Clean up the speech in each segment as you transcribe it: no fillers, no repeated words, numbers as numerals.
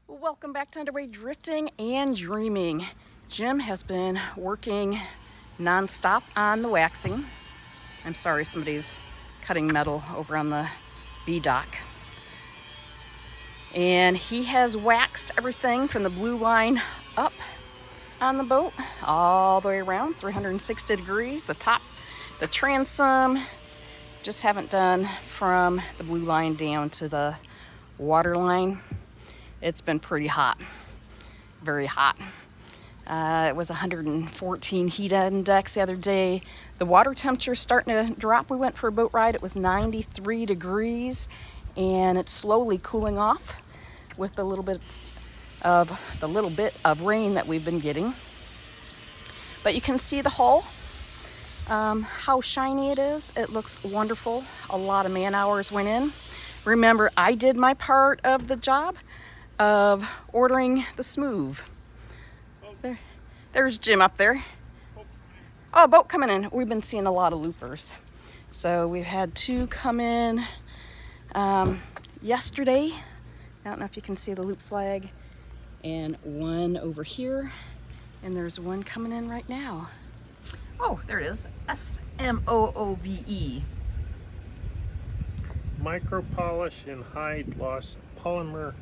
Welcome back to Underway Drifting and Dreaming. Jim has been working non-stop on the waxing. I'm sorry, somebody's cutting metal over on the B dock. And he has waxed everything from the blue line up on the boat all the way around 360 degrees. The top, the transom. Just haven't done from the blue line down to the water line. It's been pretty hot, very hot. It was 114 heat index the other day. The water temperature is starting to drop. We went for a boat ride. It was 93 degrees, and it's slowly cooling off with the little bit of rain that we've been getting. But you can see the hull, how shiny it is. It looks wonderful. A lot of man hours went in. Remember, I did my part of the job of ordering the smooth. There's Jim up there. Oh, boat coming in. We've been seeing a lot of loopers. So we've had two come in yesterday. I don't know if you can see the loop flag. And one over here. And there's one coming in right now. Oh, there it is. SMOOVE. Micro polish and hide loss polymer.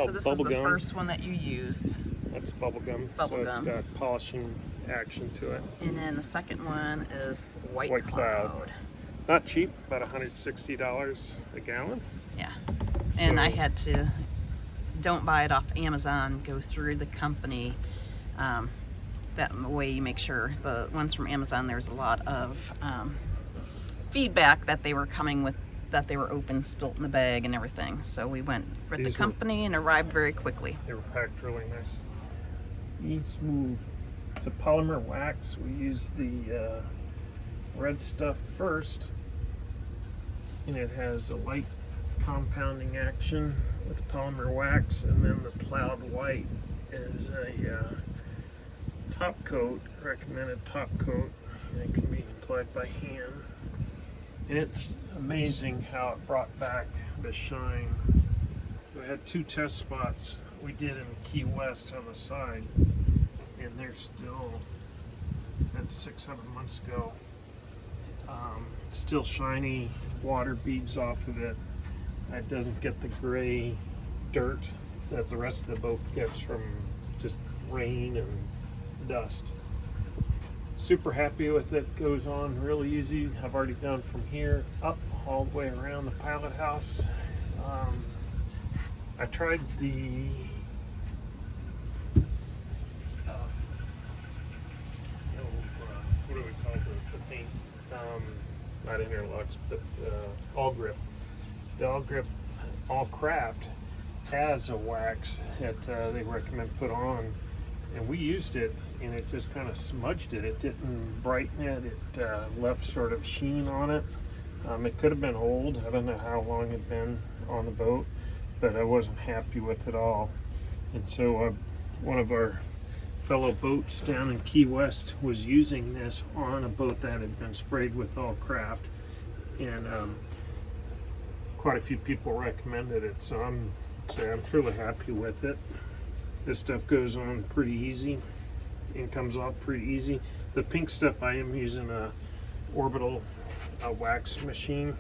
So this is the first one that you used. That's bubblegum. Bubble so gum. It's got polishing action to it. And then the second one is White Cloud. Not cheap, about $160 a gallon. Yeah. And I had to, don't buy it off Amazon, go through the company. That way you make sure the ones from Amazon, there's a lot of feedback that they were coming with, that they were open, spilt in the bag and everything. So we went with the company and arrived very quickly. They were packed really nice. E-Smooth. It's a polymer wax. We use the red stuff first, and it has a light compounding action with polymer wax, and then the cloud white is a top coat, recommended top coat, and it can be applied by hand. And it's amazing how it brought back the shine. We had two test spots we did in Key West on the side, and they're still, that's 6-7 months ago, still shiny. Water beads off of it. It doesn't get the gray dirt that the rest of the boat gets from just rain and dust. Super happy with it. Goes on real easy. I've already done from here up all the way around the pilot house. I tried the what do we call the paint? Not Interlux, but All Grip. The All Grip All Craft has a wax that they recommend put on, and we used it, and it just kind of smudged it. It didn't brighten it. It left sort of sheen on it. It could have been old. I don't know how long it had been on the boat, but I wasn't happy with it all. And so one of our fellow boats down in Key West was using this on a boat that had been sprayed with All Craft, and quite a few people recommended it. So I'm truly happy with it. This stuff goes on pretty easy and comes off pretty easy. The pink stuff, I am using a orbital wax machine,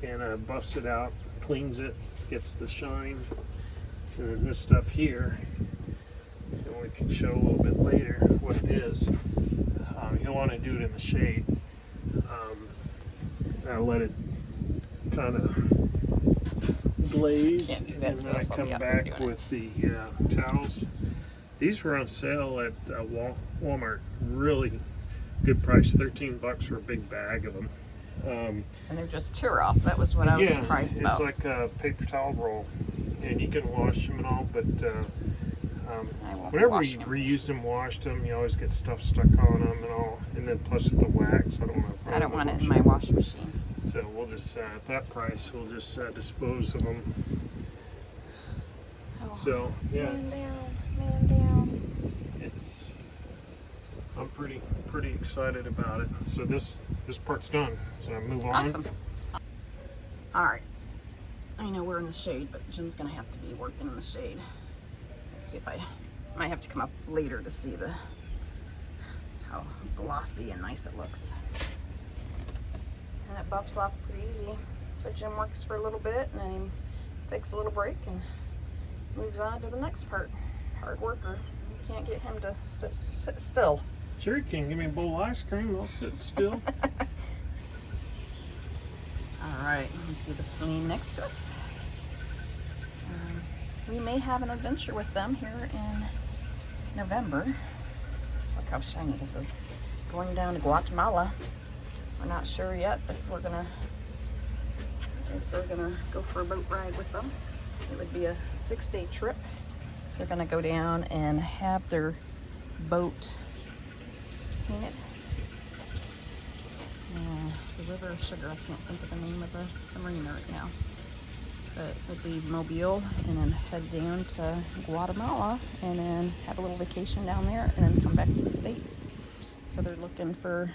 and buffs it out, cleans it, gets the shine. And then this stuff here, and we can show a little bit later what it is. You'll want to do it in the shade. I'll let it kind of glaze, and then I come back with the towels. These were on sale at Walmart. Really good price, $13 for a big bag of them. And they're just tear off. That was what I was surprised about. It's like a paper towel roll, and you can wash them and all, but whenever you reuse them, washed them, you always get stuff stuck on them and all. And then plus the wax, I don't want it in my washing machine. So we'll just, at that price, we'll just dispose of them. Oh, so yeah, man down. I'm pretty excited about it. So this part's done. So I move on. Awesome. All right. I know we're in the shade, but Jim's gonna have to be working in the shade. Let's see if I might have to come up later to see how glossy and nice it looks. And it buffs off pretty easy. So Jim works for a little bit and then he takes a little break and moves on to the next part. Hard worker. You can't get him to sit still. Sure, you can. Give me a bowl of ice cream. I'll sit still. All right, you see the saline next to us. We may have an adventure with them here in November. Look how shiny this is. Going down to Guatemala. We're not sure yet if we're gonna go for a boat ride with them. It would be a 6-day trip. They're gonna go down and have their boat painted. The River of Sugar, I can't think of the name of the marina right now. But it would be Mobile and then head down to Guatemala and then have a little vacation down there and then come back to the States. So they're looking for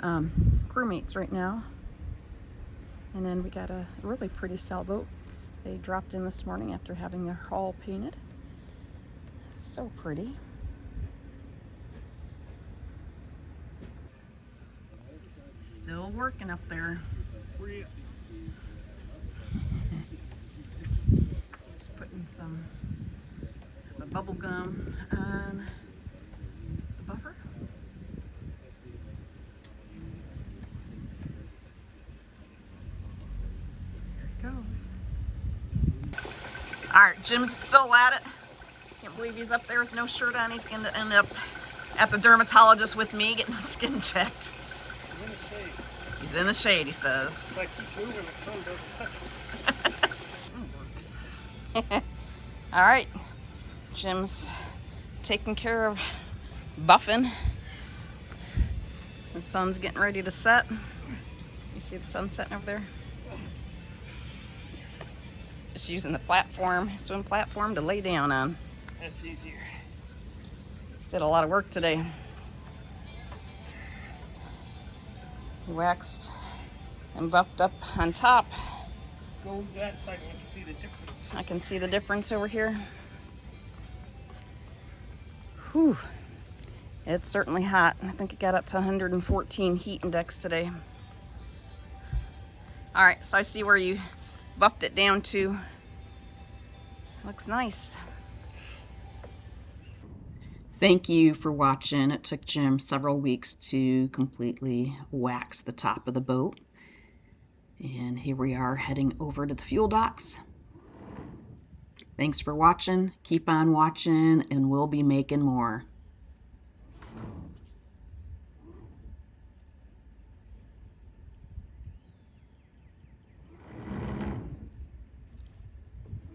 crewmates right now. And then we got a really pretty sailboat. They dropped in this morning after having their hull painted. So pretty. Still working up there. Just putting some of the bubble gum on the buffer. There it goes. All right, Jim's still at it. Can't believe he's up there with no shirt on. He's going to end up at the dermatologist with me getting his skin checked. He's in the shade, he says. Like keep moving, the sun doesn't touch him. All right, Jim's taking care of buffing. The sun's getting ready to set. You see the sun setting over there? Just using the platform, swim platform to lay down on. That's easier. Just did a lot of work today. Waxed and buffed up on top. Go to that side and you can see the difference. I can see the difference over here. Whew. It's certainly hot. I think it got up to 114 heat index today. All right, so I see where you buffed it down to. Looks nice. Thank you for watching. It took Jim several weeks to completely wax the top of the boat. And here we are heading over to the fuel docks. Thanks for watching. Keep on watching and we'll be making more.